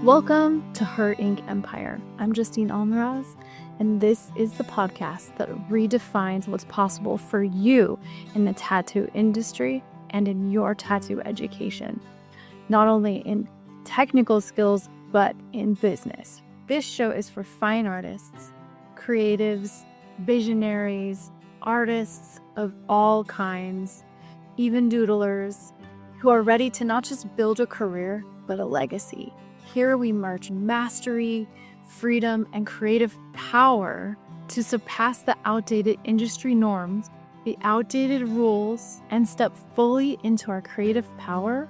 Welcome to Her Ink Empire. I'm Justine Almaraz, and this is the podcast that redefines what's possible for you in the tattoo industry and in your tattoo education, not only in technical skills, but in business. This show is for fine artists, creatives, visionaries, artists of all kinds, even doodlers, who are ready to not just build a career, but a legacy. Here we merge mastery, freedom, and creative power to surpass the outdated industry norms, the outdated rules, and step fully into our creative power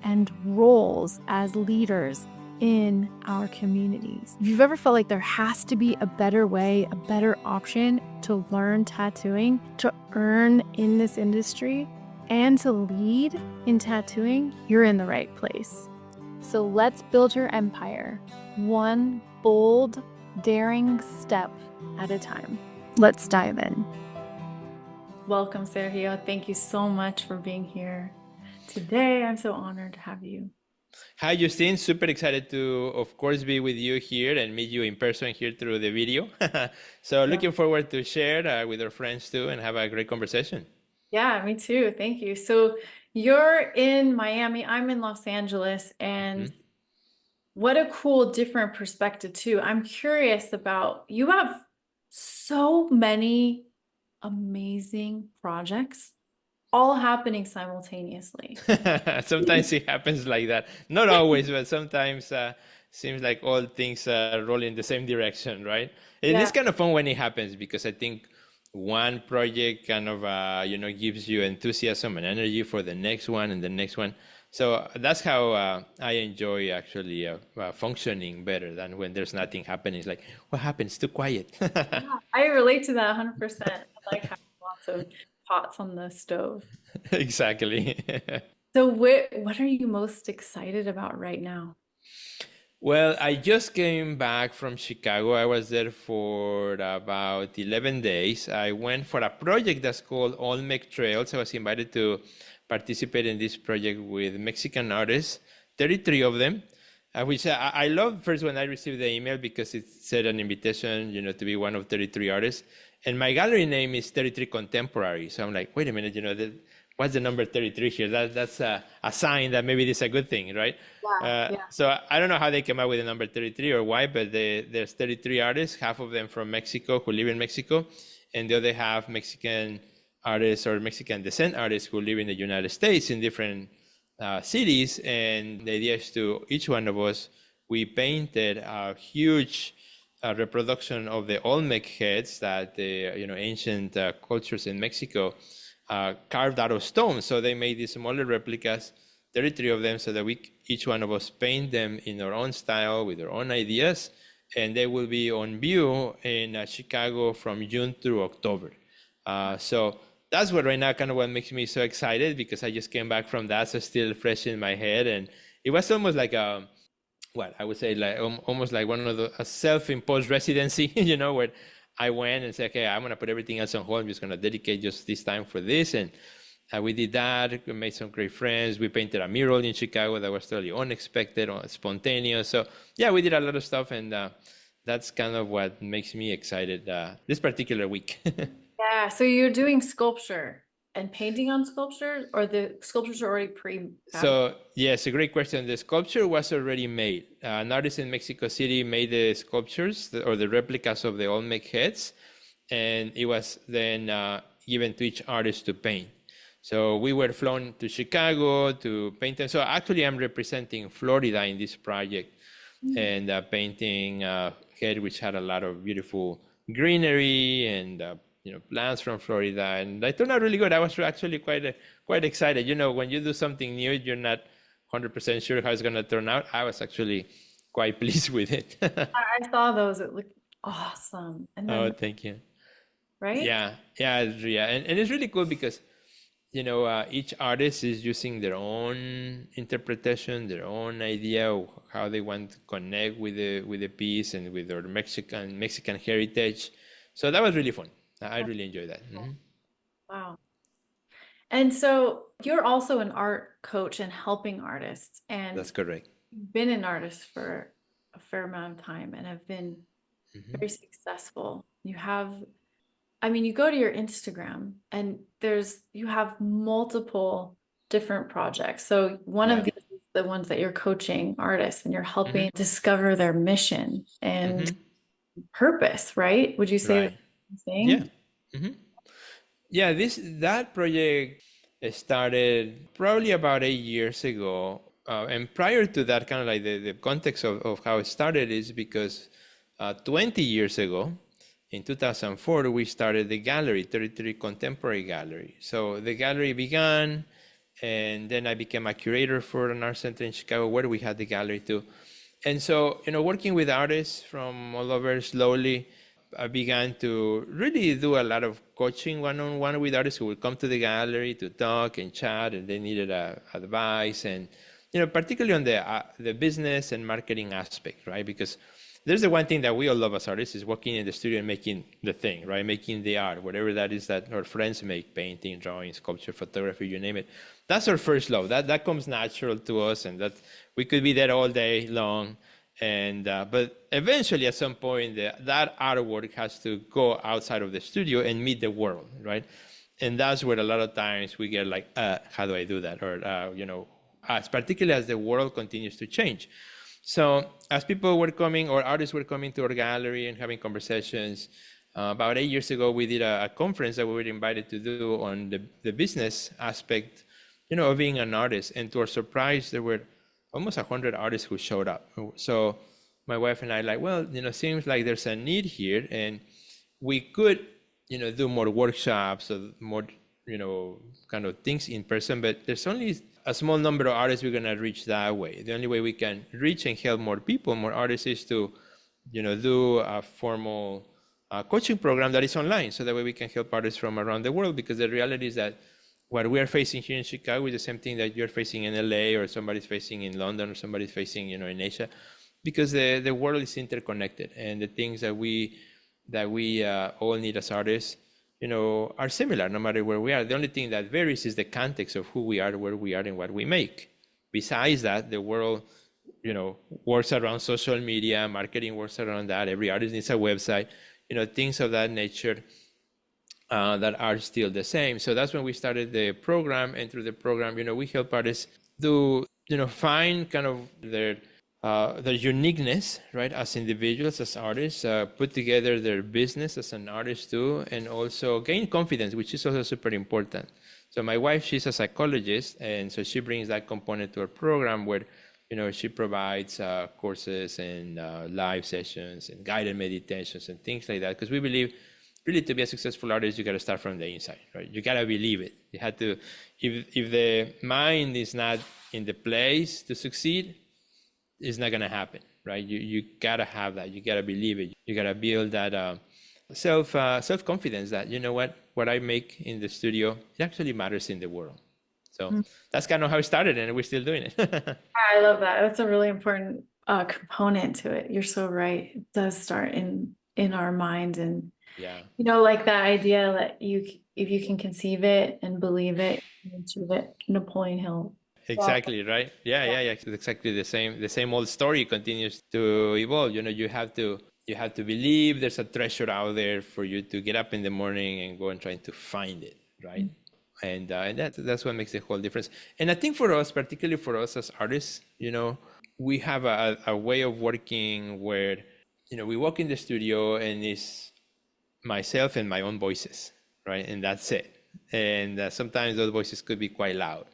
and roles as leaders in our communities. If you've ever felt like there has to be a better way, a better option to learn tattooing, to earn in this industry, and to lead in tattooing, you're in the right place. So let's build your empire, one bold, daring step at a time. Let's dive in. Welcome, Sergio. Thank you so much for being here today. I'm so honored to have you. Hi, Justine. Super excited to, of course, be with you here and meet you in person here through the video. So looking forward to share with our friends too and have a great conversation. Yeah, me too. Thank you. So you're in Miami, I'm in Los Angeles, and what a cool, different perspective too. I'm curious about, you have so many amazing projects all happening simultaneously. Sometimes it happens like that. Not always, but sometimes seems like all things roll in the same direction, right? It is kind of fun when it happens because I think one project kind of, gives you enthusiasm and energy for the next one and the next one. So that's how I enjoy actually functioning better than when there's nothing happening. It's like, what happened? It's too quiet. Yeah, I relate to that 100%. I like having lots of pots on the stove. Exactly. So what are you most excited about right now? Well, I just came back from Chicago. I was there for about 11 days. I went for a project that's called Olmec Trails. I was invited to participate in this project with Mexican artists, 33 of them, which I love first when I received the email because it said an invitation, to be one of 33 artists. And my gallery name is 33 Contemporary. So I'm like, wait a minute, what's the number 33 here? That's a sign that maybe this is a good thing, right? So I don't know how they came up with the number 33 or why, but there's 33 artists, half of them from Mexico who live in Mexico, and the other half Mexican artists or Mexican descent artists who live in the United States in different cities. And the idea is to each one of us, we painted a huge reproduction of the Olmec heads that the ancient cultures in Mexico carved out of stone. So they made these smaller replicas, 33 of them, so that each one of us paint them in our own style with our own ideas, and they will be on view in Chicago from June through October. So that's what right now kind of what makes me so excited, because I just came back from that, so still fresh in my head, and it was almost like I would say like almost like one of a self-imposed residency, where I went and said, okay, I'm going to put everything else on hold. I'm just going to dedicate just this time for this. And we did that. We made some great friends. We painted a mural in Chicago that was totally unexpected, spontaneous. So yeah, we did a lot of stuff. And that's kind of what makes me excited this particular week. Yeah, so you're doing sculpture and painting on sculpture, or the sculptures are already pre-fabricated? So yes, a great question. The sculpture was already made. An artist in Mexico City made the sculptures or the replicas of the Olmec heads, and it was then given to each artist to paint. So we were flown to Chicago to paint them. So actually I'm representing Florida in this project and painting head, which had a lot of beautiful greenery and plants from Florida, and they turned out really good. I was actually quite excited. When you do something new, you're not 100% sure how it's going to turn out. I was actually quite pleased with it. I saw those. It looked awesome. And then, Thank you. right? Yeah, and it's really cool because each artist is using their own interpretation, their own idea of how they want to connect with the piece and with their Mexican heritage. So that was really fun. I really enjoyed that. Wow. And so you're also an art coach and helping artists. And That's correct. been an artist for a fair amount of time and have been Mm-hmm. very successful. You have, I mean, you go to your Instagram and you have multiple different projects. So one of Yeah. these is the ones that you're coaching artists and you're Mm-hmm. helping discover their mission and Mm-hmm. purpose, right? Would you say the Right. same Yeah. thing? Mm-hmm. Yeah, this that project started probably about 8 years ago. And prior to that, kind of like the context of how it started is because 20 years ago, in 2004, we started the gallery, 33 Contemporary Gallery. So the gallery began, and then I became a curator for an art center in Chicago where we had the gallery too. And so, working with artists from all over slowly, I began to really do a lot of coaching one-on-one with artists who would come to the gallery to talk and chat, and they needed advice, and particularly on the business and marketing aspect, right? Because there's the one thing that we all love as artists is walking in the studio and making the thing, right? Making the art, whatever that is that our friends make, painting, drawing, sculpture, photography, you name it. That's our first love. That comes natural to us, and that we could be there all day long. And but eventually, at some point, that artwork has to go outside of the studio and meet the world, right? And that's where a lot of times we get like, how do I do that? Or as particularly as the world continues to change. So as people were coming or artists were coming to our gallery and having conversations, about 8 years ago, we did a conference that we were invited to do on the business aspect, of being an artist. And to our surprise, there were almost 100 artists who showed up. So my wife and I like, well, seems like there's a need here, and we could, do more workshops or more, kind of things in person, but there's only a small number of artists we're going to reach that way. The only way we can reach and help more people, more artists, is to, do a formal coaching program that is online. So that way we can help artists from around the world, because the reality is that what we are facing here in Chicago is the same thing that you're facing in LA, or somebody's facing in London, or somebody's facing, in Asia, because the world is interconnected, and the things that we all need as artists, are similar no matter where we are. The only thing that varies is the context of who we are, where we are, and what we make. Besides that, the world, works around social media, marketing works around that. Every artist needs a website, things of that nature that are still the same. So that's when we started the program, and through the program, we help artists do, find kind of their uniqueness, right, as individuals, as artists, put together their business as an artist too, and also gain confidence, which is also super important. So my wife, she's a psychologist, and so she brings that component to her program where, she provides courses and live sessions and guided meditations and things like that, because we believe really to be a successful artist, you got to start from the inside, right? You got to believe it. You had to, if the mind is not in the place to succeed, it's not going to happen, right? You got to have that. You got to believe it. You got to build that self confidence that, what I make in the studio, it actually matters in the world. So that's kind of how it started, and we're still doing it. I love that. That's a really important component to it. You're so right. It does start in our mind, and Yeah. like that idea that if you can conceive it and believe it, you can achieve it. Napoleon Hill. Well, Exactly, right? Yeah. It's exactly the same old story continues to evolve. You have to believe there's a treasure out there for you to get up in the morning and go and try to find it, right? And that's what makes the whole difference. And I think for us, particularly for us as artists, we have a way of working where, we walk in the studio and it's myself and my own voices, right? And that's it. And sometimes those voices could be quite loud.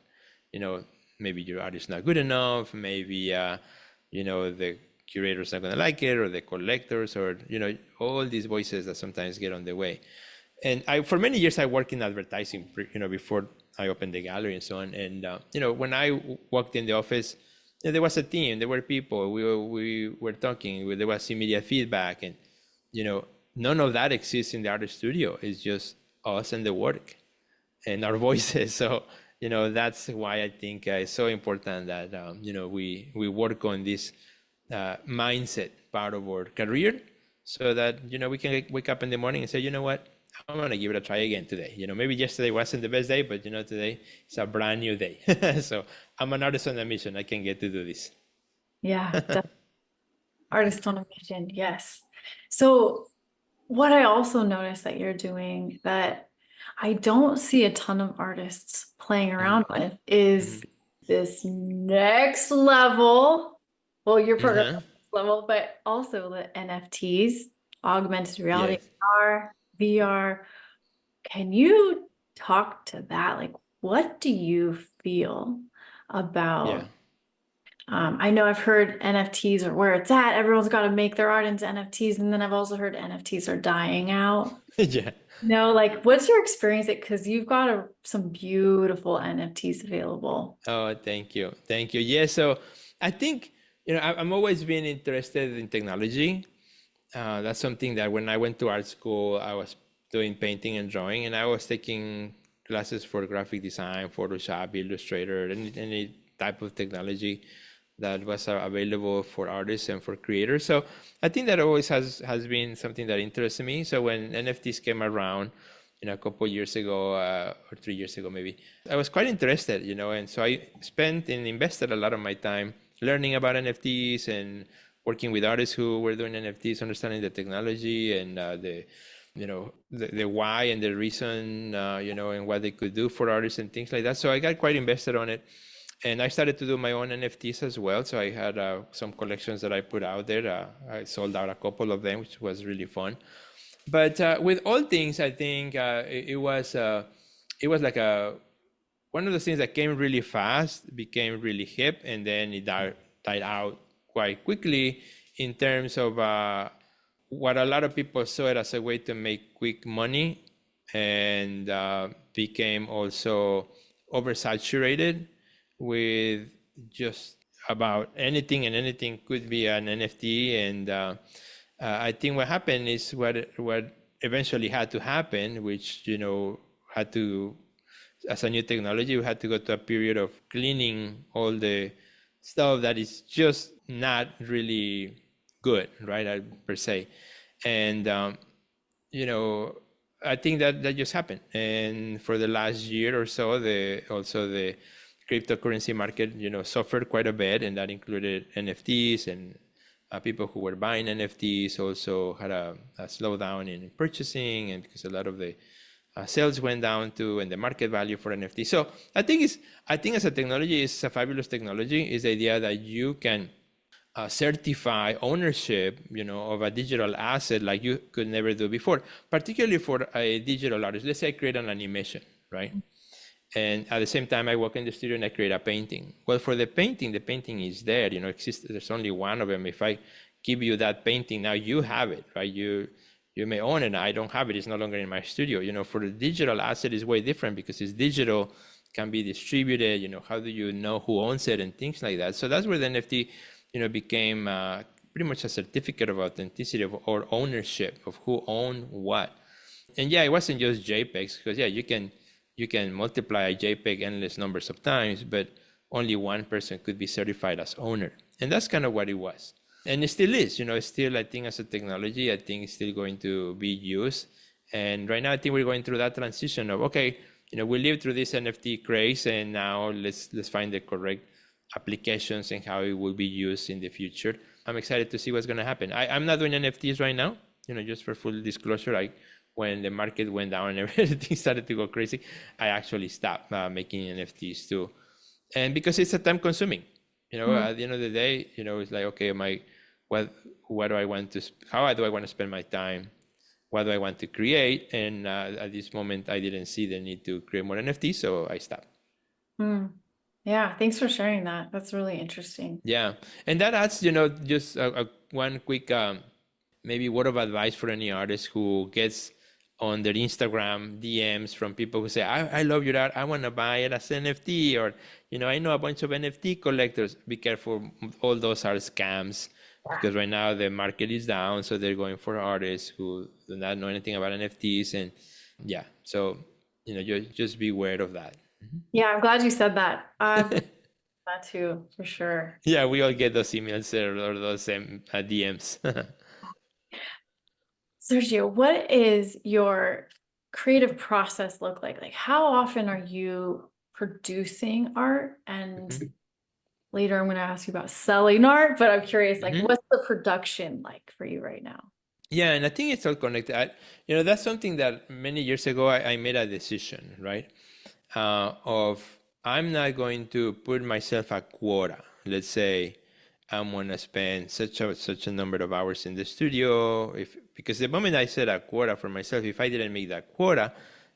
You know, maybe your art is not good enough. Maybe the curator's not going to like it, or the collectors, or all these voices that sometimes get on the way. And for many years I worked in advertising, before I opened the gallery and so on. And when I walked in the office, there was a team, there were people, we were talking, there was immediate feedback, and you know none of that exists in the art studio. It's just us and the work and our voices. So that's why I think it's so important that we work on this mindset part of our career, so that we can wake up in the morning and say, you know what, I'm gonna give it a try again today. Maybe yesterday wasn't the best day, but today it's a brand new day. So I'm an artist on a mission. I can get to do this. Yeah. Artist on a mission. Yes. So what I also noticed that you're doing that I don't see a ton of artists playing Mhm, around with is mhm. this next level. Well, your program Uh-huh. level, but also the NFTs, augmented reality, Yes. AR, VR. Can you talk to that? Like, what do you feel Yeah. about I know I've heard NFTs are where it's at. Everyone's got to make their art into NFTs. And then I've also heard NFTs are dying out. Yeah. No, like what's your experience? Because you've got some beautiful NFTs available. Oh, thank you. Thank you. Yeah, so I think, I'm always been interested in technology. That's something that when I went to art school, I was doing painting and drawing, and I was taking classes for graphic design, Photoshop, Illustrator, any type of technology that was available for artists and for creators. So I think that always has been something that interested me. So when NFTs came around, a couple of years ago or 3 years ago maybe, I was quite interested, and so I spent and invested a lot of my time learning about NFTs and working with artists who were doing NFTs, understanding the technology and the why and the reason, and what they could do for artists and things like that. So I got quite invested on it, and I started to do my own NFTs as well. So I had some collections that I put out there. I sold out a couple of them, which was really fun. But with all things, I think it was like a one of the things that came really fast, became really hip, and then it died out quite quickly in terms of what a lot of people saw it as a way to make quick money, and became also oversaturated with just about anything, and anything could be an NFT. And I think what happened is what eventually had to happen, which had to, as a new technology, we had to go to a period of cleaning all the stuff that is just not really good, right? Per se. And, you know, I think that just happened. And for the last year or so, the cryptocurrency market, suffered quite a bit, and that included NFTs, and people who were buying NFTs also had a slowdown in purchasing, and because a lot of the sales went down too, and the market value for NFT. So I think as a technology, it's a fabulous technology. Is the idea that you can certify ownership, of a digital asset like you could never do before, particularly for a digital artist. Let's say I create an animation, right? And at the same time, I walk in the studio and I create a painting. Well, for the painting is there, exists. There's only one of them. If I give you that painting, now you have it, right? You may own it. I don't have it. It's no longer in my studio. For the digital asset is way different because it's digital, can be distributed. How do you know who owns it and things like that? So that's where the NFT, became pretty much a certificate of authenticity or ownership of who owned what. And yeah, it wasn't just JPEGs, because yeah, you can multiply a JPEG endless numbers of times, but only one person could be certified as owner. And that's kind of what it was. And it still is, it's still, I think, as a technology, I think it's still going to be used. And right now, I think we're going through that transition of, okay, we lived through this NFT craze, and now let's find the correct applications and how it will be used in the future. I'm excited to see what's going to happen. I'm not doing NFTs right now, just for full disclosure. When the market went down and everything started to go crazy, I actually stopped making NFTs too. And because it's a time consuming, Mm. at the end of the day, it's like, okay, what do I want to, how do I want to spend my time? What do I want to create? And at this moment, I didn't see the need to create more NFTs, so I stopped. Mm. Yeah, thanks for sharing that. That's really interesting. Yeah. And that adds, just one quick maybe word of advice for any artist who gets on their Instagram DMs from people who say, I love your art. I want to buy it as NFT, or, I know a bunch of NFT collectors. Be careful. All those are scams, because right now the market is down. So they're going for artists who do not know anything about NFTs. And yeah, so, just be aware of that. Yeah, I'm glad you said that. That too, for sure. Yeah, we all get those emails or those DMs. Sergio, what is your creative process look like? Like, how often are you producing art? And later I'm going to ask you about selling art, but I'm curious, like, Mhm. what's the production like for you right now? Yeah, and I think it's all connected. That's something that many years ago I made a decision, right? Of I'm not going to put myself a quota. Let's say I'm gonna spend such a number of hours in the studio. If because the moment I set a quota for myself, if I didn't make that quota,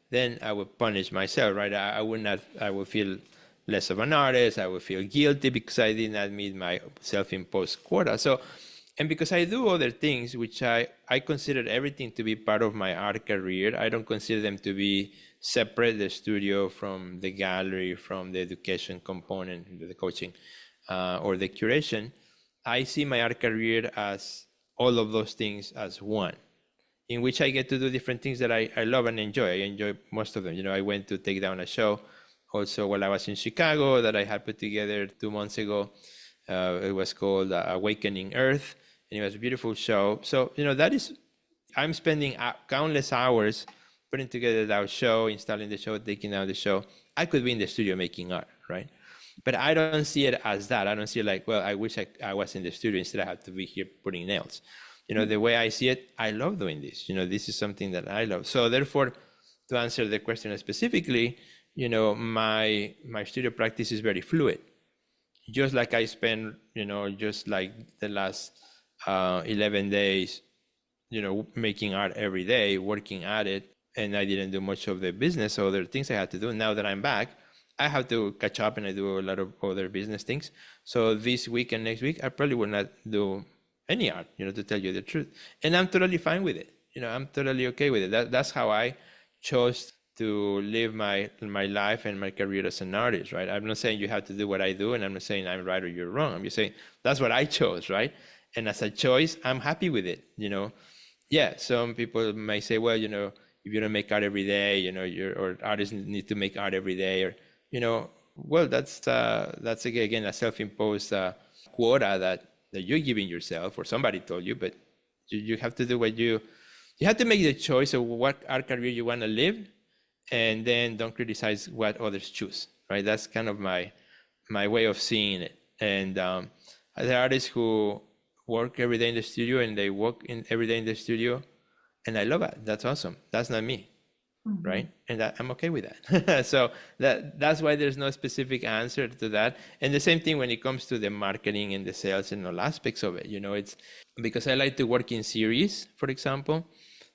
then I would punish myself, right? I would not. I would feel less of an artist. I would feel guilty because I did not meet my self-imposed quota. So, and because I do other things, which I consider everything to be part of my art career, I don't consider them to be separate, the studio from the gallery, from the education component, the coaching, or the curation. I see my art career as all of those things as one, in which I get to do different things that I love and enjoy. I enjoy most of them. I went to take down a show also while I was in Chicago that I had put together 2 months ago. It was called Awakening Earth, and it was a beautiful show. So, that is, I'm spending countless hours putting together that show, installing the show, taking down the show. I could be in the studio making art, right? But I don't see it as that. I don't see it like, well, I wish I was in the studio instead I have to be here putting nails. The way I see it, I love doing this. This is something that I love. So therefore, to answer the question specifically, my studio practice is very fluid. Just like I spend, just like the last 11 days, making art every day, working at it, and I didn't do much of the business. So there are things I had to do. Now that I'm back, I have to catch up and I do a lot of other business things. So this week and next week, I probably will not do any art, to tell you the truth. And I'm totally fine with it. I'm totally okay with it. That's how I chose to live my life and my career as an artist, right? I'm not saying you have to do what I do, and I'm not saying I'm right or you're wrong. I'm just saying that's what I chose, right? And as a choice, I'm happy with it. Yeah, some people may say, well, if you don't make art every day, or artists need to make art every day, or, well, that's again a self-imposed quota that you're giving yourself, or somebody told you, but you have to do you have to make the choice of what art career you want to live, and then don't criticize what others choose, right? That's kind of my way of seeing it. And there are artists who work every day in the studio, and they work in every day in the studio, and I love it. That's awesome. That's not me, Mhm. right? And I'm okay with that. So that's why there's no specific answer to that. And the same thing when it comes to the marketing and the sales and all aspects of it. It's because I like to work in series, for example.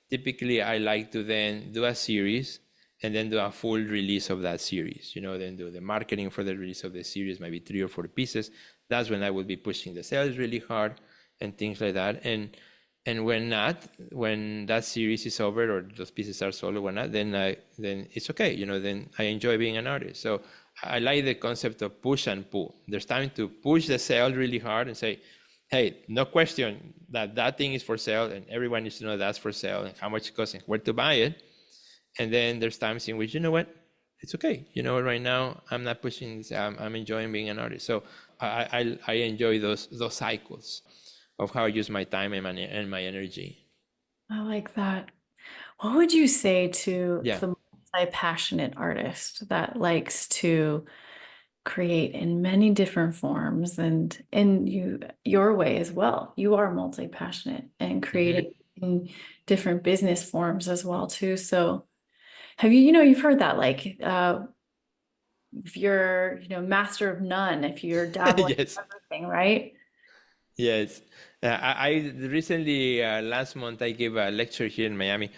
Typically, I like to then do a series and then do a full release of that series. Then do the marketing for the release of the series, maybe 3 or 4 pieces. That's when I will be pushing the sales really hard and things like that. And when that series is over or those pieces are sold or whatnot, then it's okay. Then I enjoy being an artist. So I like the concept of push and pull. There's time to push the sale really hard and say, hey, no question that thing is for sale, and everyone needs to know that's for sale and how much it costs and where to buy it. And then there's times in which, it's okay. Right now I'm not pushing this. I'm enjoying being an artist. So I enjoy those cycles of how I use my time and my energy. I like that. What would you say to Yeah. the multi-passionate artist that likes to create in many different forms and in your way as well? You are multi-passionate and Hmm. creating in different business forms as well too. So have you've heard that, like, if you're, master of none, if you're dabbling Yes. in everything, right? Yes. I recently, last month, I gave a lecture here in Miami,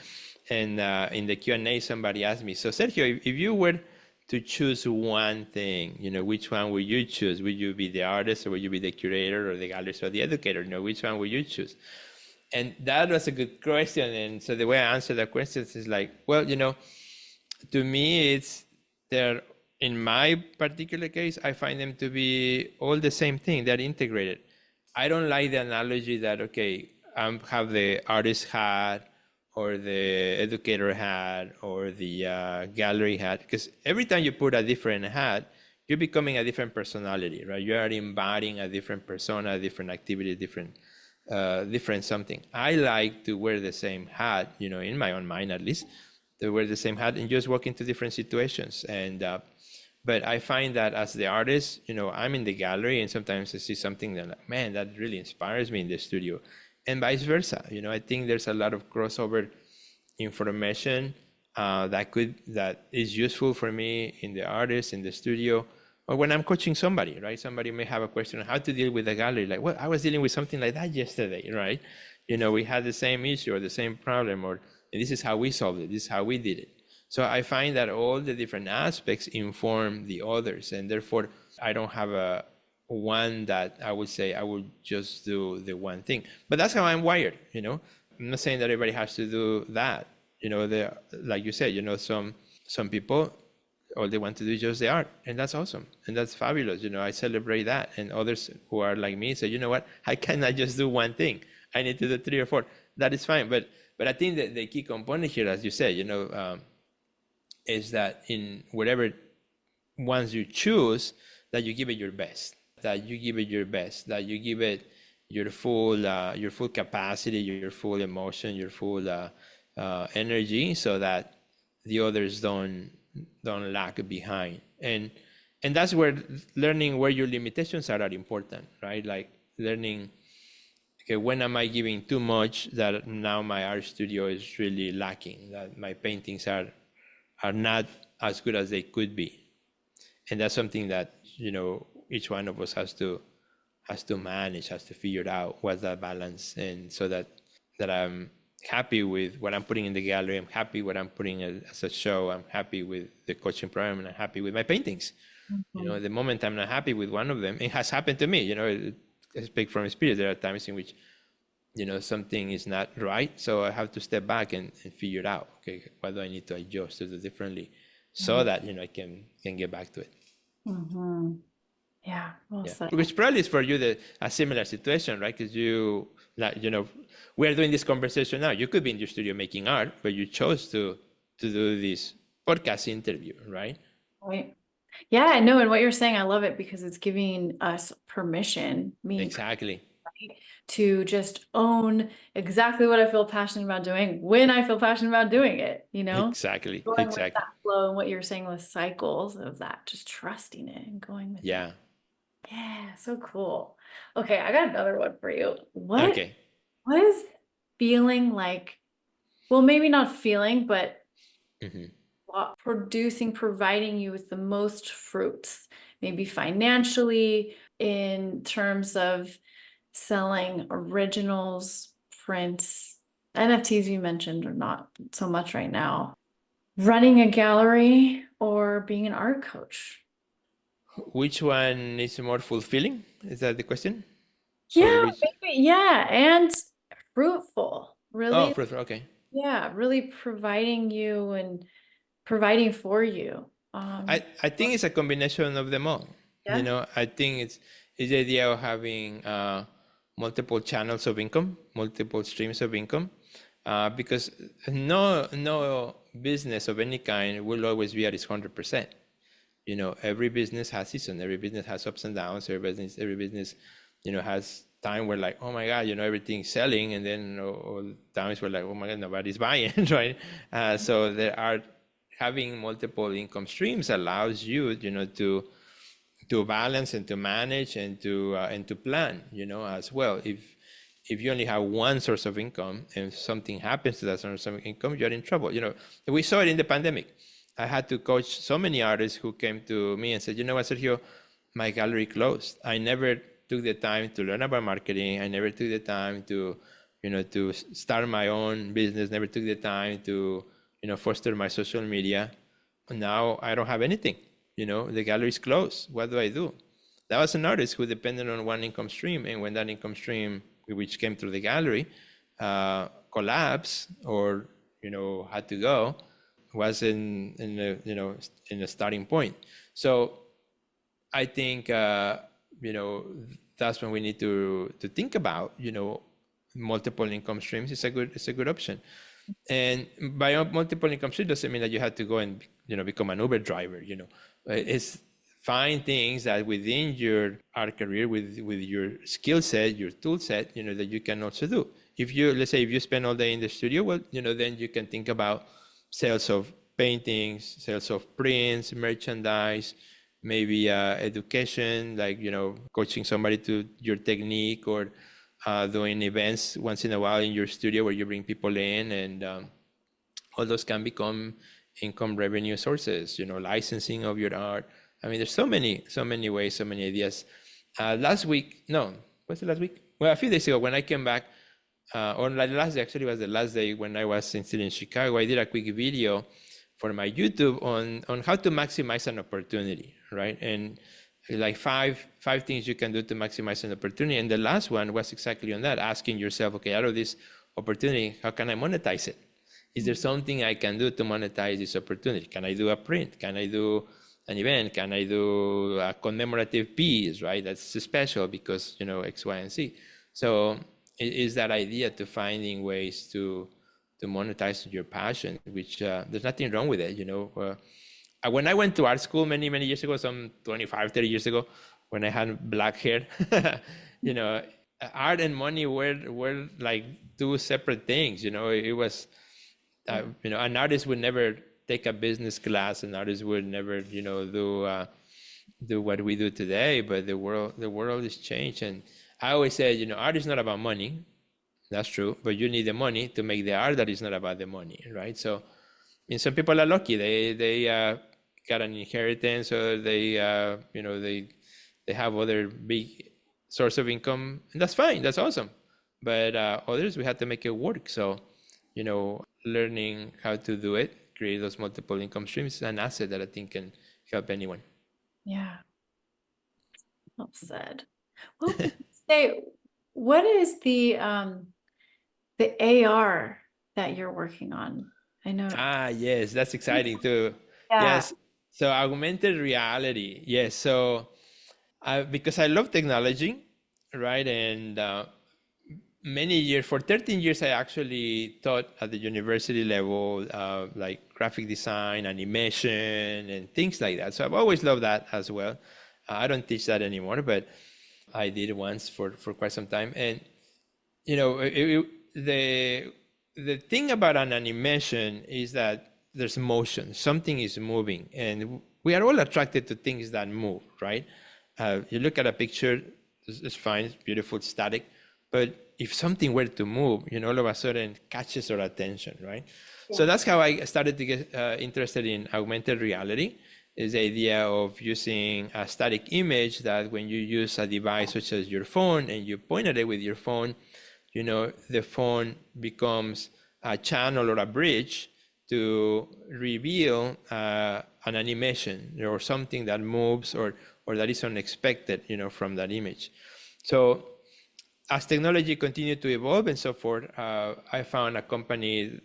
and in the Q&A, somebody asked me, so Sergio, if you were to choose one thing, which one would you choose? Would you be the artist, or would you be the curator, or the gallerist, or the educator? Which one would you choose? And that was a good question. And so the way I answer that question is like, well, to me, it's they're in my particular case, I find them to be all the same thing. They're integrated. I don't like the analogy that okay, I have the artist hat or the educator hat or the gallery hat, because every time you put a different hat, you're becoming a different personality, right? You are embodying a different persona, a different activity, different something. I like to wear the same hat, in my own mind at least, to wear the same hat and just walk into different situations. And But I find that as the artist, I'm in the gallery and sometimes I see something that, like, man, that really inspires me in the studio, and vice versa. I think there's a lot of crossover information that is useful for me in the artist in the studio, or when I'm coaching somebody, right? Somebody may have a question on how to deal with a gallery, like, well, I was dealing with something like that yesterday, right? We had the same issue or the same problem, and this is how we solved it, this is how we did it. So I find that all the different aspects inform the others, and therefore I don't have a one that I would say I would just do the one thing. But that's how I'm wired. I'm not saying that everybody has to do that. Like you said, some people, all they want to do is just the art, and that's awesome, and that's fabulous. I celebrate that, and others who are like me say, you know what, I cannot just do one thing. I need to do 3 or 4. That is fine, but I think that the key component here, as you said, is that in whatever ones you choose, that you give it your best, that you give it your full capacity, your full emotion, your full energy, so that the others don't lag behind. And that's where learning where your limitations are important, right? Like learning, okay, when am I giving too much that now my art studio is really lacking, that my paintings are not as good as they could be. And that's something that each one of us has to manage, has to figure out what's that balance, and so that I'm happy with what I'm putting in the gallery, I'm happy what I'm putting as a show, I'm happy with the coaching program, and I'm happy with my paintings. The moment I'm not happy with one of them, it has happened to me. I speak from experience. There are times in which something is not right, so I have to step back and figure it out. Okay, what do I need to adjust to do differently, so that I can get back to it. Yeah, well said. Which probably is for you a similar situation, right? Because we're doing this conversation now. You could be in your studio making art, but you chose to do this podcast interview, right? Right. Yeah, no, and what you're saying, I love it, because it's giving us permission, Exactly. to just own exactly what I feel passionate about doing when I feel passionate about doing it, Exactly. Going with that flow, and what you're saying with cycles of that, just trusting it and going with it. Yeah, so cool. Okay, I got another one for you. What is feeling like, well, maybe not feeling, but what providing you with the most fruits, maybe financially, in terms of selling originals, prints, NFTs you mentioned are not so much right now, running a gallery, or being an art coach? Which one is more fulfilling? Is that the question? Yeah, maybe, yeah, and fruitful. Really, Oh, fruitful. Okay. yeah, really providing you and providing for you. I think it's a combination of them all. I think it's the idea of having multiple channels of income, multiple streams of income, because no business of any kind will always be at its 100%. Every business has season, every business has ups and downs, every business has time where, like, oh my God, everything's selling, and then all times where, like, oh my God, nobody's buying, right? So there are, having multiple income streams allows you, to balance and to manage and to plan, as well. If you only have one source of income and something happens to that source of income, you're in trouble. We saw it in the pandemic. I had to coach so many artists who came to me and said, you know what, Sergio, my gallery closed. I never took the time to learn about marketing. I never took the time to start my own business, never took the time to, foster my social media. Now I don't have anything. The gallery is closed. What do I do? That was an artist who depended on one income stream, and when that income stream, which came through the gallery, collapsed or had to go, was in a starting point. So I think that's when we need to think about multiple income streams is a good option. And by multiple income streams doesn't mean that you have to go and become an Uber driver. It's find things that within your art career, with your skill set, your tool set, that you can also do. Let's say if you spend all day in the studio, well, then you can think about sales of paintings, sales of prints, merchandise, maybe education, like, coaching somebody to your technique, or doing events once in a while in your studio where you bring people in, and all those can become income revenue sources, licensing of your art. I mean, there's so many ways, so many ideas. Last week, no, was it last week? Well, a few days ago when I came back, or like last day, actually was the last day when I was still in Chicago, I did a quick video for my YouTube on how to maximize an opportunity, right? And like five things you can do to maximize an opportunity. And the last one was exactly on that, asking yourself, okay, out of this opportunity, how can I monetize it? Is there something I can do to monetize this opportunity? Can I do a print? Can I do an event? Can I do a commemorative piece, right? That's special because, X, Y, and Z. So it is that idea to finding ways to monetize your passion, which there's nothing wrong with it, when I went to art school many, many years ago, some 25, 30 years ago, when I had black hair, you know, art and money were like two separate things. It was, an artist would never take a business class. An artist would never, do what we do today. But the world is changed. And I always say, art is not about money. That's true. But you need the money to make the art that is not about the money, right? So, some people are lucky. They got an inheritance, or they have other big source of income, and that's fine. That's awesome. But others, we have to make it work. So, learning how to do it, create those multiple income streams, is an asset that I think can help anyone. Yeah. Well said. Well, say, what is the AR that you're working on? I know. Yes, that's exciting too. Yeah. Yes. So augmented reality. Yes. So because I love technology, right? And many years, for 13 years, I actually taught at the university level, like graphic design, animation, and things like that. So I've always loved that as well. I don't teach that anymore, but I did once for quite some time. And the thing about an animation is that there's motion, something is moving, and we are all attracted to things that move, right? You look at a picture, it's fine, it's beautiful, it's static, but if something were to move, all of a sudden catches our attention, right? Yeah. So that's how I started to get interested in augmented reality. Is the idea of using a static image that when you use a device such as your phone and you point at it with your phone, the phone becomes a channel or a bridge to reveal an animation or something that moves or that is unexpected, from that image. So as technology continued to evolve and so forth, I found a company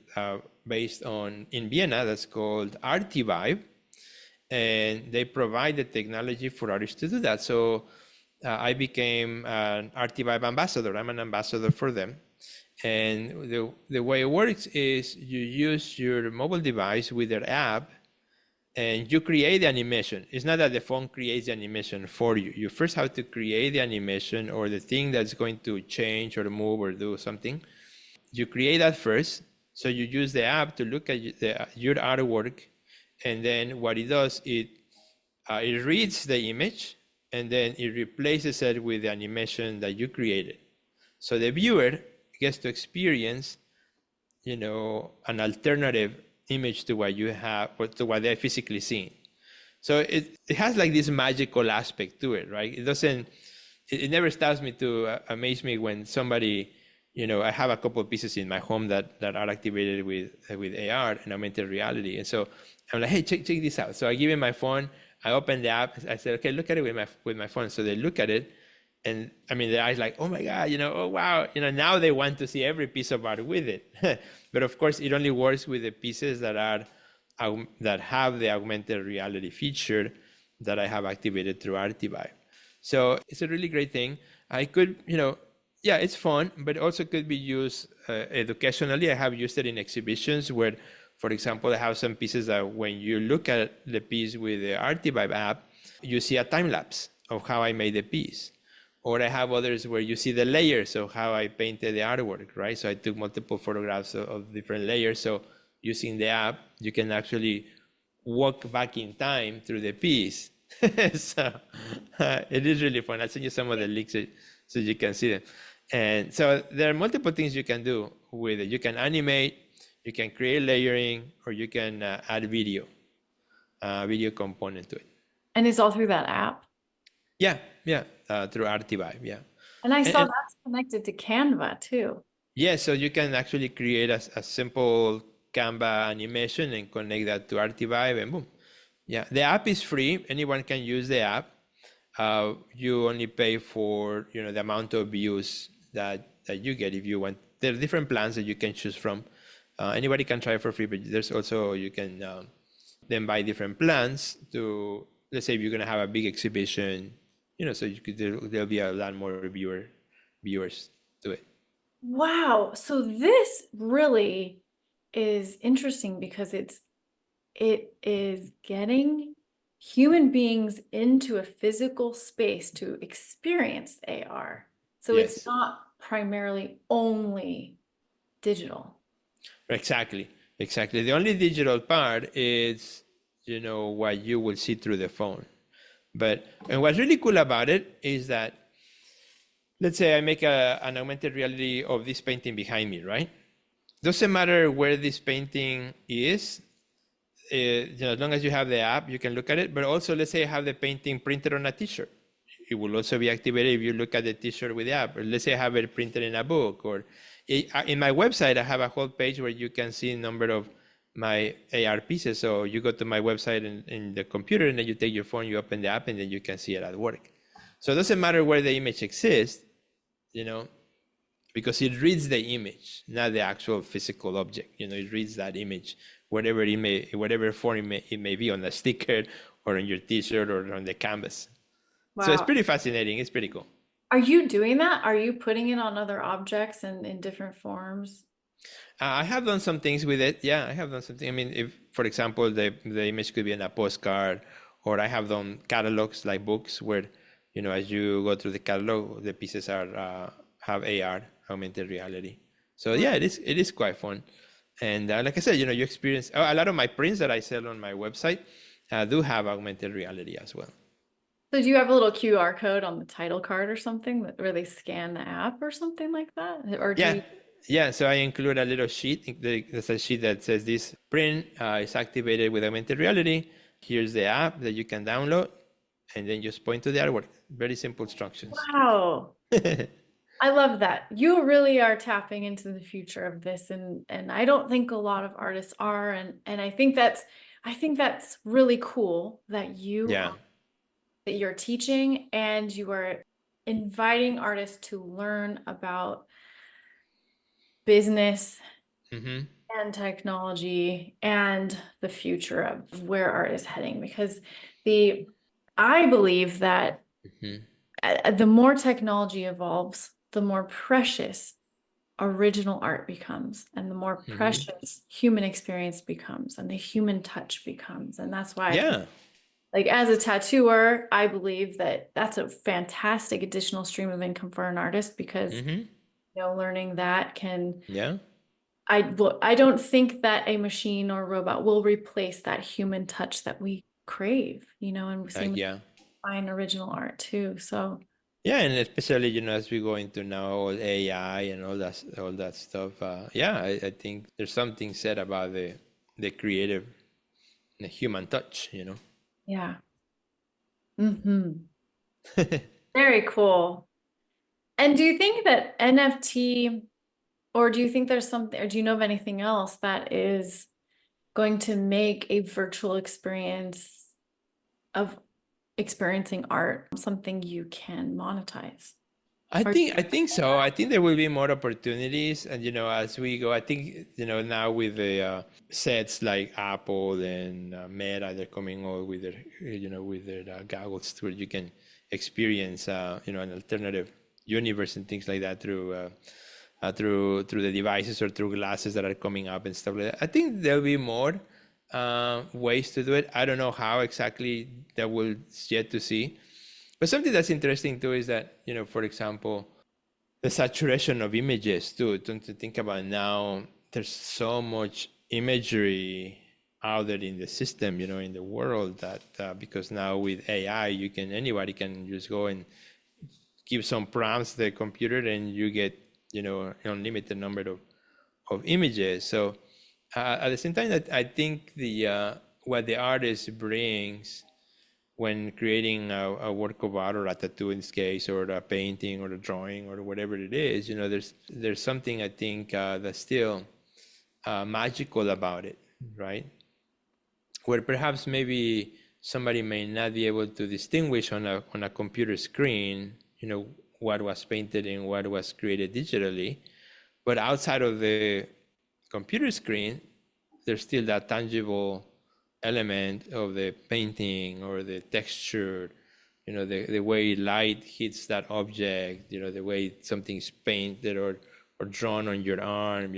based in Vienna that's called Artivive, and they provide the technology for artists to do that. So I became an Artivive ambassador. I'm an ambassador for them. And the way it works is you use your mobile device with their app and you create the animation. It's not that the phone creates the animation for you. You first have to create the animation or the thing that's going to change or move or do something. You create that first. So you use the app to look at your artwork. And then what it does, it reads the image and then it replaces it with the animation that you created. So the viewer gets to experience, an alternative image to what you have or to what they're physically seeing. So it has like this magical aspect to it, right? It never stops me to amaze me when somebody, I have a couple of pieces in my home that are activated with AR and augmented reality. And so I'm like, hey, check this out. So I give him my phone, I open the app, I said, okay, look at it with my phone. So they look at it, and I mean, their eyes like, oh my God, oh wow, now they want to see every piece of art with it. But of course, it only works with the pieces that have the augmented reality feature that I have activated through Artivive. So it's a really great thing. I could, yeah, it's fun, but also could be used educationally. I have used it in exhibitions where, for example, I have some pieces that when you look at the piece with the Artivive app, you see a time lapse of how I made the piece. Or I have others where you see the layers of how I painted the artwork, right? So I took multiple photographs of different layers. So using the app, you can actually walk back in time through the piece So it is really fun. I'll send you some of the links so you can see them. And so there are multiple things you can do with it. You can animate, you can create layering, or you can add video component to it. And it's all through that app. Yeah, yeah, through Artivibe, yeah. And I saw And that's connected to Canva too. yeah, so you can actually create a simple Canva animation and connect that to Artivibe, and boom. Yeah, the app is free. Anyone can use the app. You only pay for the amount of views that you get if you want. There are different plans that you can choose from. Anybody can try it for free, but there's also you can then buy different plans to, let's say if you're gonna have a big exhibition, so there'll be a lot more viewers to it. Wow. So this really is interesting because it is getting human beings into a physical space to experience AR. So it's Yes, not primarily only digital. exactly, exactly. The only digital part is what you will see through the phone. And what's really cool about it is that, let's say I make an augmented reality of this painting behind me, right? Doesn't matter where this painting is, as long as you have the app, you can look at it. But also, let's say I have the painting printed on a T-shirt. It will also be activated if you look at the T-shirt with the app. Or let's say I have it printed in a book, or in my website, I have a whole page where you can see a number of my AR pieces. So you go to my website in the computer, and then you take your phone, you open the app, and then you can see it at work. So it doesn't matter where the image exists, you know, because it reads the image, not the actual physical object. It reads that image, whatever form it may be, on a sticker or on your T-shirt or on the canvas. So it's Wow. pretty fascinating. It's pretty cool. Are you doing that? Are you putting it on other objects and in different forms? I have done some things with it. Yeah, I have done something. I mean, if, for example, the image could be in a postcard, or I have done catalogs like books where, as you go through the catalog, the pieces are have AR, augmented reality. So yeah, it is quite fun. And like I said, you experience a lot of my prints that I sell on my website do have augmented reality as well. So do you have a little QR code on the title card or something where they scan the app or something like that? Or do Yeah, you? yeah. So I include a little sheet. There's a sheet that says this print is activated with augmented reality. Here's the app that you can download, and then just point to the artwork. Very simple instructions. Wow. I love that. You really are tapping into the future of this, and I don't think a lot of artists are, and I think that's really cool that Yeah. you're teaching and you are inviting artists to learn about business Mm-hmm. and technology and the future of where art is heading, because I believe that Mm-hmm. the more technology evolves, the more precious original art becomes, and the more Mm-hmm. precious human experience becomes, and the human touch becomes. And that's why I think, Yeah. like, as a tattooer, I believe that that's a fantastic additional stream of income for an artist, because Mm-hmm. learning that can, Yeah. I don't think that a machine or robot will replace that human touch that we crave, and same with Yeah. fine original art too. So Yeah, and especially as we go into now all AI and all that stuff. Yeah, I think there's something said about the creative, the human touch. yeah. Very cool. And do you think that NFT, or do you think there's something, or do you know of anything else that is going to make a virtual experience of experiencing art something you can monetize? I Or think I think so. I think there will be more opportunities, and as we go, I think now with the sets like Apple and Meta, they're coming out with their goggles where you can experience an alternative universe and things like that through the devices or through glasses that are coming up and stuff like that. I think there'll be more ways to do it. I don't know how exactly that will yet to see. But something that's interesting too is that, for example, the saturation of images too. Don't you think about now, there's so much imagery out there in the system, in the world, that because now with AI, anybody can just go and give some prompts to the computer and you get, an unlimited number of images. So at the same time, that I think what the artist brings when creating a work of art, or a tattoo in this case, or a painting or a drawing or whatever it is, there's something I think that's still magical about it, right? Where perhaps maybe somebody may not be able to distinguish on a computer screen, what was painted and what was created digitally. But outside of the computer screen, there's still that tangible element of the painting or the texture, the way light hits that object, the way something's painted or drawn on your arm,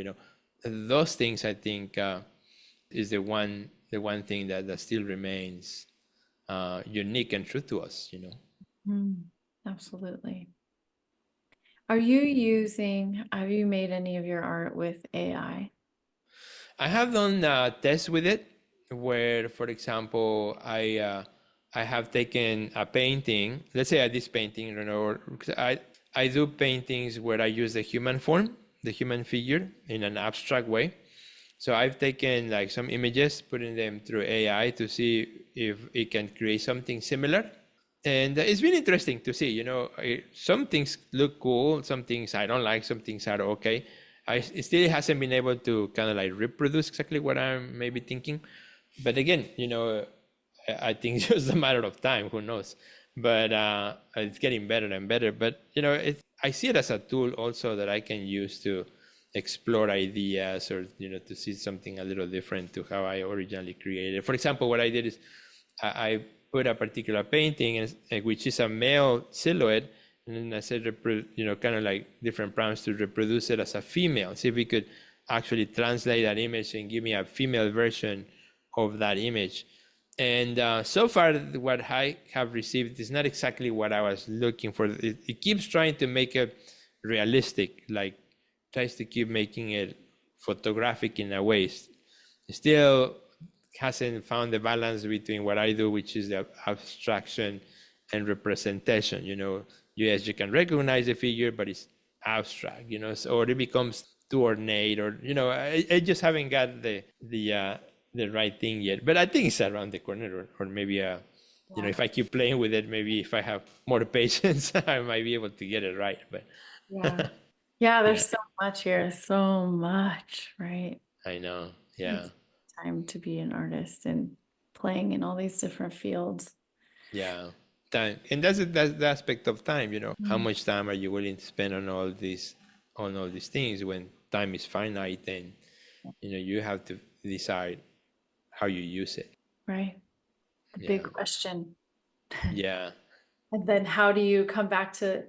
those things I think is the one thing that still remains unique and true to us. Absolutely. Have you made any of your art with AI? I have done tests with it where, for example, I have taken a painting. Let's say this painting, because I do paintings where I use the human form, the human figure, in an abstract way. So I've taken like some images, putting them through AI to see if it can create something similar. And it's been interesting to see, some things look cool, some things I don't like, some things are okay. It still hasn't been able to kind of like reproduce exactly what I'm maybe thinking. But again, I think it's just a matter of time, who knows? But it's getting better and better. But, I see it as a tool also that I can use to explore ideas, or, to see something a little different to how I originally created. For example, what I did is I put a particular painting, which is a male silhouette, and then I said, kind of like different prompts to reproduce it as a female. See if we could actually translate that image and give me a female version of that image. And so far, what I have received is not exactly what I was looking for. It keeps trying to make it realistic, like tries to keep making it photographic in a way. Still hasn't found the balance between what I do, which is the abstraction and representation. Yes, you can recognize the figure, but it's abstract, or it becomes too ornate, or I just haven't got the right thing yet. But I think it's around the corner, or maybe if I keep playing with it, maybe if I have more patience, I might be able to get it right. But Yeah, there's so much here, so much, right? I know, yeah. It's time to be an artist and playing in all these different fields. Yeah, time, and that's the aspect of time. How much time are you willing to spend on all these things when time is finite, and you have to decide how you use it. Right. The big question. Yeah. And then how do you come back to,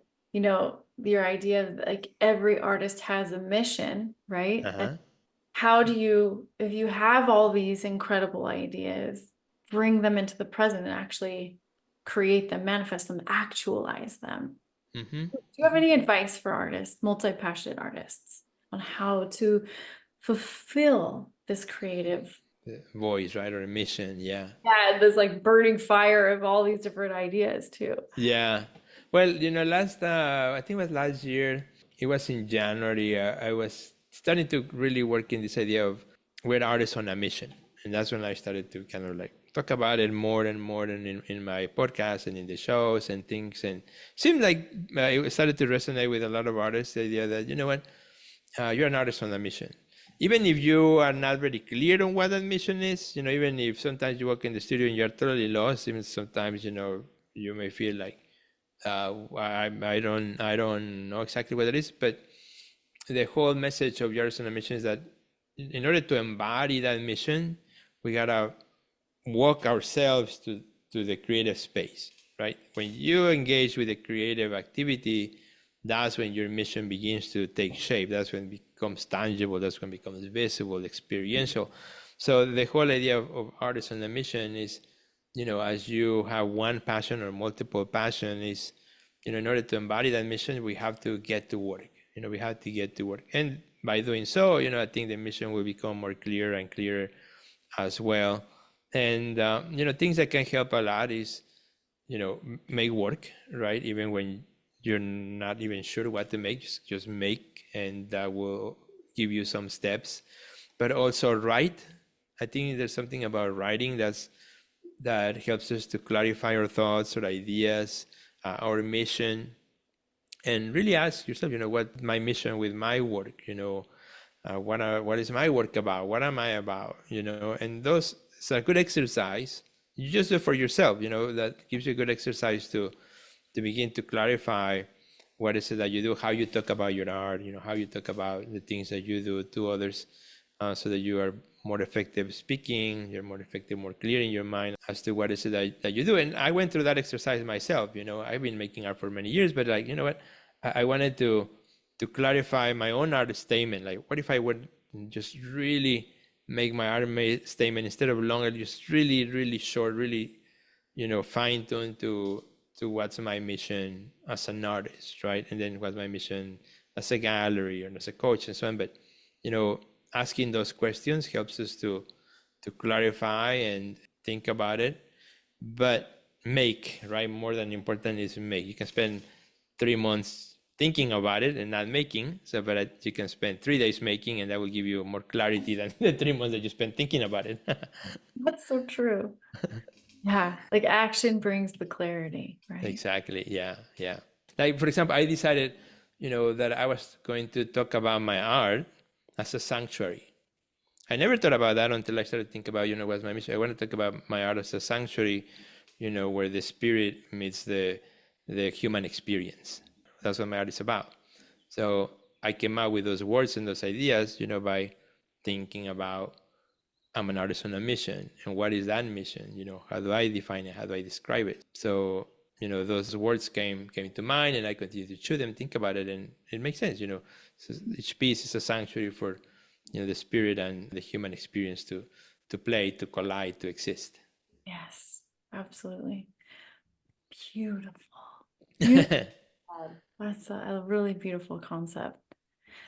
your idea of like every artist has a mission, right? And how do you, if you have all these incredible ideas, bring them into the present and actually create them, manifest them, actualize them? Mm-hmm. Do you have any advice for artists, multi-passionate artists, on how to fulfill this creative voice, right, or a mission? Yeah. this like burning fire of all these different ideas too? Yeah. Well, last I think it was last year. It was in January. I was starting to really work in this idea of we're artists on a mission, and that's when I started to kind of like talk about it more and more, and in my podcast and in the shows and things. And it seemed like it started to resonate with a lot of artists. The idea that what, you're an artist on a mission. Even if you are not very clear on what that mission is, even if sometimes you walk in the studio and you're totally lost, even sometimes, you may feel like, I don't know exactly what it is, but the whole message of Yours on a Mission is that in order to embody that mission, we gotta walk ourselves to the creative space, right? When you engage with the creative activity, that's when your mission begins to take shape. That's when it becomes tangible. That's when it becomes visible, experiential. So the whole idea of artists on a mission is, as you have one passion or multiple passion, is, in order to embody that mission, we have to get to work. We have to get to work. And by doing so, I think the mission will become more clear and clearer as well. And things that can help a lot is make work, right? Even when you're not even sure what to make, just make, and that will give you some steps. But also write. I think there's something about writing that helps us to clarify our thoughts or ideas, our mission, and really ask yourself, what my mission with my work, what is my work about? What am I about? And those, it's a good exercise. You just do it for yourself, that gives you a good exercise to begin to clarify what is it that you do, how you talk about your art, how you talk about the things that you do to others, so that you are more effective speaking, you're more effective, more clear in your mind as to what is it that you do. And I went through that exercise myself. I've been making art for many years, but like, you know what, I wanted to clarify my own art statement. Like, what if I would just really make my art statement, instead of longer, just really, really short, really, fine-tuned to what's my mission as an artist, right? And then what's my mission as a gallery or as a coach and so on. But, asking those questions helps us to clarify and think about it. But make, right? More than important is make. You can spend 3 months thinking about it and not making, but you can spend 3 days making, and that will give you more clarity than the 3 months that you spend thinking about it. That's so true. Yeah, like action brings the clarity, right? Exactly. Yeah. Yeah. Like, for example, I decided, that I was going to talk about my art as a sanctuary. I never thought about that until I started thinking about, what's my mission. I want to talk about my art as a sanctuary, where the spirit meets the human experience. That's what my art is about. So I came out with those words and those ideas, by thinking about, I'm an artist on a mission, and what is that mission? How do I define it? How do I describe it? So, those words came to mind, and I continued to chew them, think about it, and it makes sense. So each piece is a sanctuary for, the spirit and the human experience to play, to collide, to exist. Yes, absolutely. Beautiful. Beautiful. That's a really beautiful concept.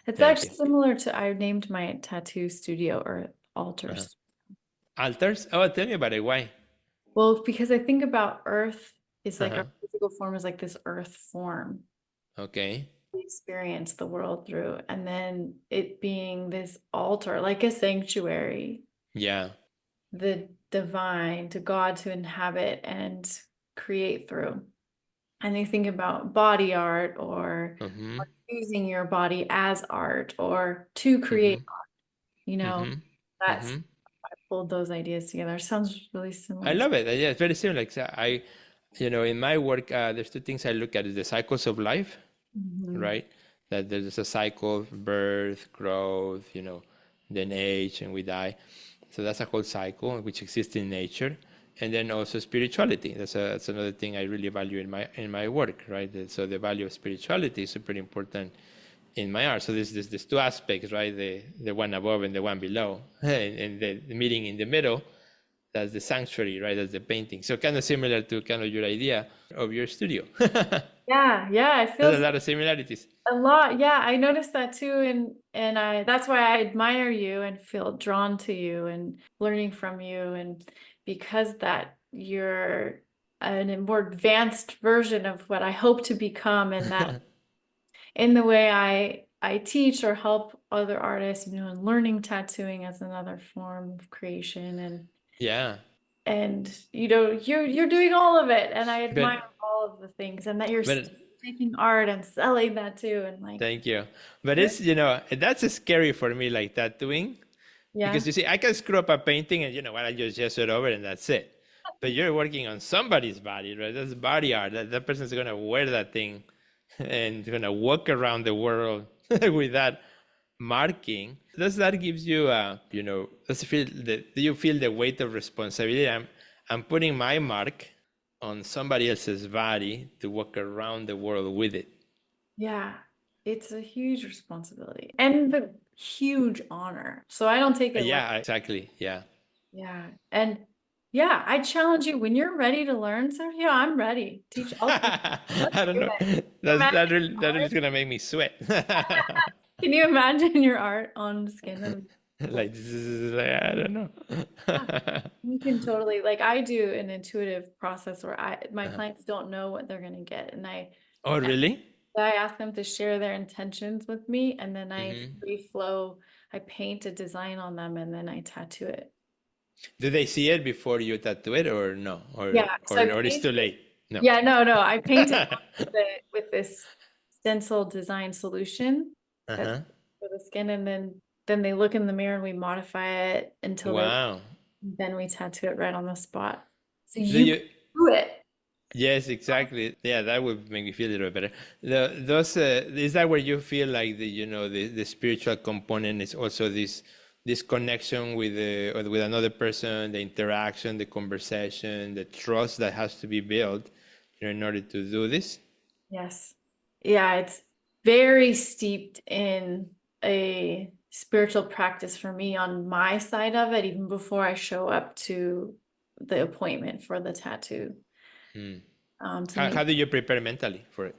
It's Thank actually you. similar to, I named my tattoo studio or altars. Altars? Oh, tell me about it. Why? Well, because I think about Earth is like Uh-huh. our physical form is like this Earth form Okay. we experience the world through, and then it being this altar, like a sanctuary, Yeah. the divine, to God to inhabit and create through. And you think about body art or Mm-hmm. using your body as art or to create Mm-hmm. art, Mm-hmm. that's Mm-hmm. I pulled those ideas together. Sounds really I similar. love it. Yeah, it's very similar. Like, so in my work, there's two things I look at: is the cycles of life, Mhm. right? That there's a cycle of birth, growth, then age, and we die. So that's a whole cycle which exists in nature, and then also spirituality. That's another thing I really value in my work, right? So the value of spirituality is super important in my art. So there's two aspects, right? The one above and the one below, and the meeting in the middle. That's the sanctuary, right? That's the painting. So kind of similar to kind of your idea of your studio. There's Yeah, I a feel lot of similarities. a lot. Yeah, I noticed that too, and I that's why I admire you and feel drawn to you and learning from you, and because that you're a more advanced version of what I hope to become, and that in the way I teach or help other artists, and learning tattooing as another form of creation, Yeah, and you're doing all of it, and I but admire all of the things, and that you're but still making art and selling that too, and like, thank you. But yeah, it's that's scary for me, like tattooing, because yeah, you see, I can screw up a painting and what, I just gesture over and that's it. But you're working on somebody's body, right? That's body art. That person's gonna wear that thing and gonna walk around the world with that marking. Does that gives you does it feel do you feel the weight of responsibility? I'm putting my mark on somebody else's body to walk around the world with it. yeah, it's a huge responsibility and a huge honor, so I don't take it lightly. Yeah, exactly. Yeah. Yeah, and yeah, I challenge you when you're ready to learn, Sergio. I'm ready. I'll teach you. Let's I don't do know. it. That's Imagine that really art. is gonna make me sweat. Can you imagine your art on skin? Right. Like this is like, I don't know. Yeah. You can totally, like I do an intuitive process where my Uh-huh. clients don't know what they're gonna get. And Oh, really? I ask them to share their intentions with me, and then I Hmm. free flow, I paint a design on them, and then I tattoo it. Do they see it before you tattoo it, or no, Yeah, so I or it's paint too it. late? No. Yeah, no, I paint it with this stencil design solution that's Uh-huh. for the skin, and then they look in the mirror and we modify it until they Wow. then we tattoo it right on the spot. So Do you can you? do it. Yes, exactly. Yeah, that would make me feel a little better. Those is that where you feel like the spiritual component is also this connection with the or with another person, the interaction, the conversation, the trust that has to be built, in order to do this. Yes. Yeah, it's very steeped in a spiritual practice for me on my side of it, even before I show up to the appointment for the tattoo. Hmm. To How make, do you prepare mentally for it?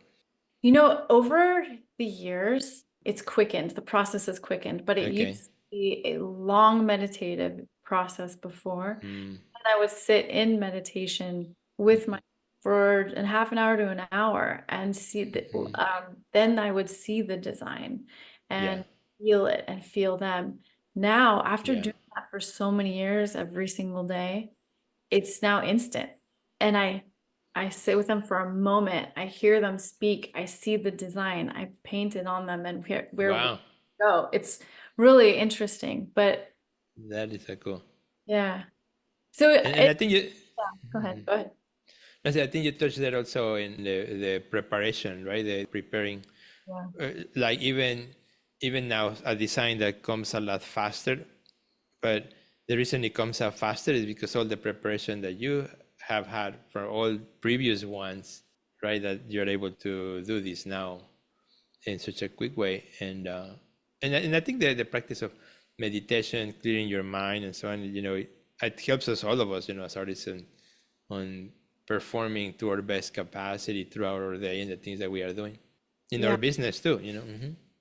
over the years, it's quickened. The process is quickened, but it Okay. used to be a long meditative process before. Hmm. And I would sit in meditation with my for a half an hour to an hour and see Hmm. then I would see the design Yeah. and feel it and feel them. Now, after Yeah. doing that for so many years, every single day, it's now instant. And I sit with them for a moment. I hear them speak. I see the design. I paint it on them, and where we Wow. go. It's really interesting. But That is a cool. yeah. So And I think you. go ahead. Go ahead. I think you touched that also in the preparation, right? The preparing, Yeah. like even now, a design that comes a lot faster. But the reason it comes out faster is because all the preparation that you have had for all previous ones, right? That you're able to do this now in such a quick way, and I think the practice of meditation, clearing your mind, and so on, it helps us all of us, as artists, on performing to our best capacity throughout our day and the things that we are doing in Yeah. our business too.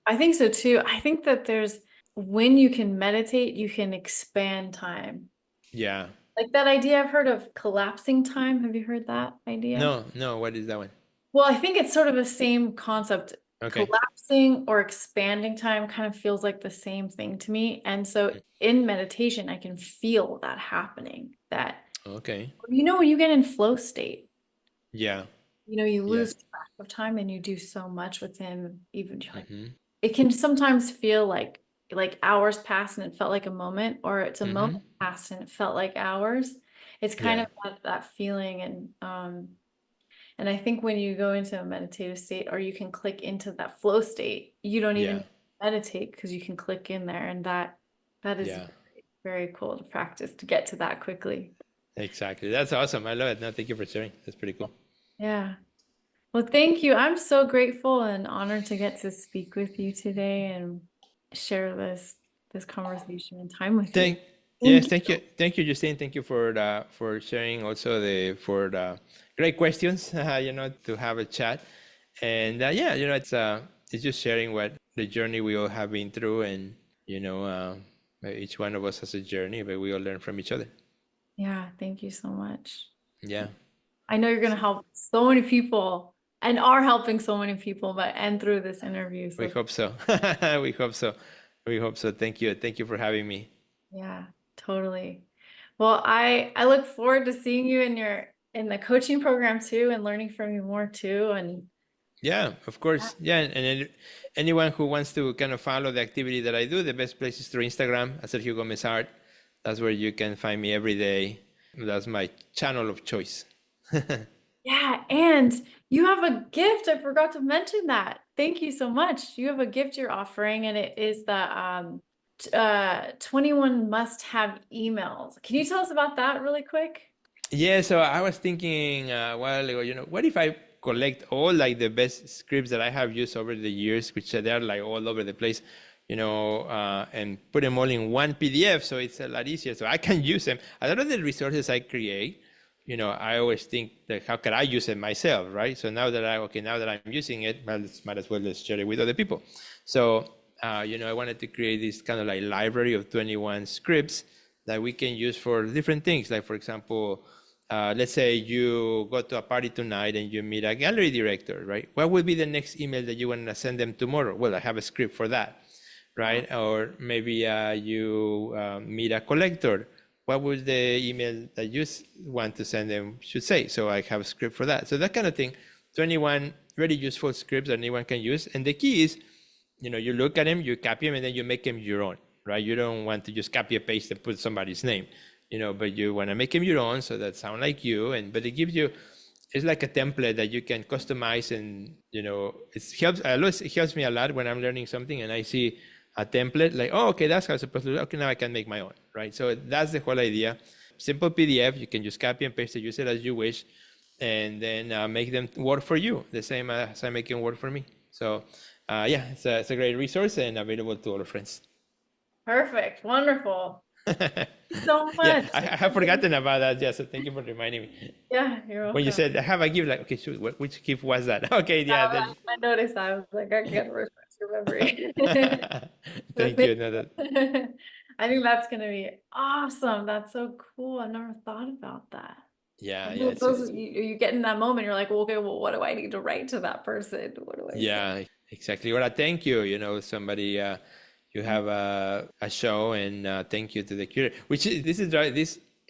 I think so too. I think that when you can meditate, you can expand time. Yeah. Like that idea I've heard of collapsing time. Have you heard that idea? No, no. What is that one? Well, I think it's sort of the same concept. Okay. Collapsing or expanding time kind of feels like the same thing to me. And so in meditation, I can feel that happening. Okay. When you get in flow state, Yeah. you Yeah. lose track of time and you do so much within even like Mm-hmm. it can sometimes feel like hours passed and it felt like a moment, or it's a Mm-hmm. moment passed and it felt like hours. It's kind Yeah. of that feeling. And I think when you go into a meditative state or you can click into that flow state, you don't even Yeah. meditate because you can click in there, and that is Yeah. very cool to practice to get to that quickly. Exactly. That's awesome. I love it. No, thank you for sharing. That's pretty cool. Yeah. Well, thank you. I'm so grateful and honored to get to speak with you today and share this conversation and time with you. Yes, Thank you. thank you, Justine. Thank you for sharing also for the great questions. To have a chat, and yeah, it's just sharing what the journey we all have been through, and each one of us has a journey, but we all learn from each other. Yeah, thank you so much. Yeah, I know you're going to help so many people and are helping so many people, but and through this interview. we So hope so. We hope so. We hope so. Thank you for having me. yeah, totally. Well, I look forward to seeing you in the coaching program too and learning from you more too. And Yeah, of course. Yeah, anyone who wants to kind of follow the activity that I do, the best place is through Instagram, at Sergio Gomez Art. That's where you can find me every day. That's my channel of choice. yeah, and you have a gift. I forgot to mention that. Thank you so much. You have a gift you're offering, and it is the 21 must-have emails. Can you tell us about that really quick? Yeah, so I was thinking a while ago, what if I collect all like the best scripts that I have used over the years, which they are like all over the place, and put them all in one PDF, so it's a lot easier. So I can use them. A lot of the resources I create, I always think that how can I use it myself, right? So now that I'm using it, well, might as well let's share it with other people. So I wanted to create this kind of like library of 21 scripts that we can use for different things. Like, for example, let's say you go to a party tonight and you meet a gallery director, right? What would be the next email that you want to send them tomorrow? Well, I have a script for that, right? Or maybe you meet a collector. What would the email that you want to send them should say? So I have a script for that. So that kind of thing, 21 very useful scripts that anyone can use. And the key is, you look at them, you copy them, and then you make them your own, right? You don't want to just copy and paste and put somebody's name, but you want to make them your own so that sound like you. But it gives you, it's like a template that you can customize, and it helps me a lot when I'm learning something and I see a template like, oh, okay, that's how it's supposed to look. Okay, now I can make my own, right? So that's the whole idea. Simple PDF, you can just copy and paste it, use it as you wish, and then make them work for you the same as I'm making work for me. So it's a great resource and available to all our friends. Perfect. Wonderful. So Yeah, much. I have forgotten about that. Yeah, so thank you for reminding me. Yeah, you're welcome. When you said I have a gift, like, okay, shoot, which gift was that? Okay, yeah. I noticed that. I was like, I can't refresh your memory. Thank you. No, I think that's gonna be awesome. That's so cool. I never thought about that. yeah. You get in that moment, you're like, well, okay, well, what do I need to write to that person? What do I say? Yeah, exactly. Well, thank you. Somebody, you have a show, and thank you to the curator.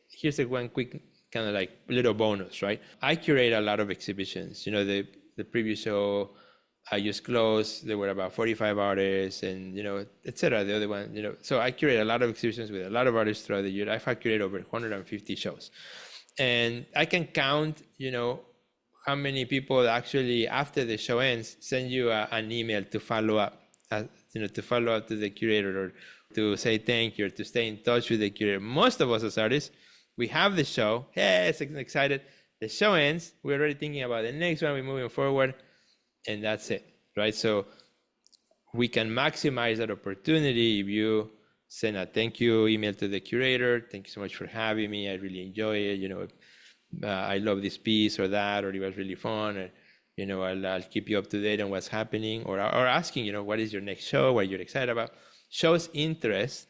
Here's one quick kind of like little bonus, right? I curate a lot of exhibitions. The previous show I just closed, there were about 45 artists, and etc. The other one, so I curate a lot of exhibitions with a lot of artists throughout the year. I've curated over 150 shows, and I can count, how many people actually, after the show ends, send you an email to follow up, to follow up to the curator, or to say thank you, or to stay in touch with the curator. Most of us as artists, we have the show, hey, it's excited. The show ends, we're already thinking about the next one, we're moving forward, and that's it, right? So we can maximize that opportunity if you send a thank you email to the curator. Thank you so much for having me. I really enjoy it. I love this piece or that, or it was really fun. Or, I'll keep you up to date on what's happening, or asking, what is your next show, what you're excited about. Shows interest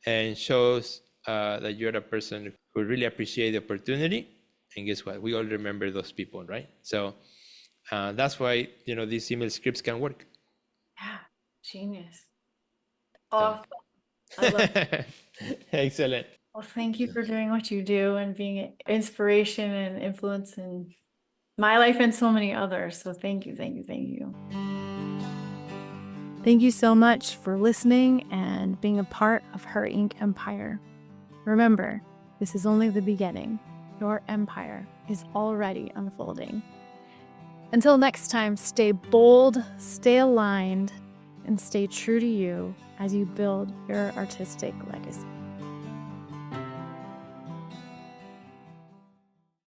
and shows that you're a person who really appreciate the opportunity. And guess what? We all remember those people, right? So that's why, these email scripts can work. Yeah, genius. Awesome. I love it. Excellent. Well, thank you for doing what you do and being an inspiration and influence in my life and so many others. So thank you, thank you, thank you. Thank you so much for listening and being a part of Her Ink Empire. Remember, this is only the beginning. Your empire is already unfolding. Until next time, stay bold, stay aligned, and stay true to you as you build your artistic legacy.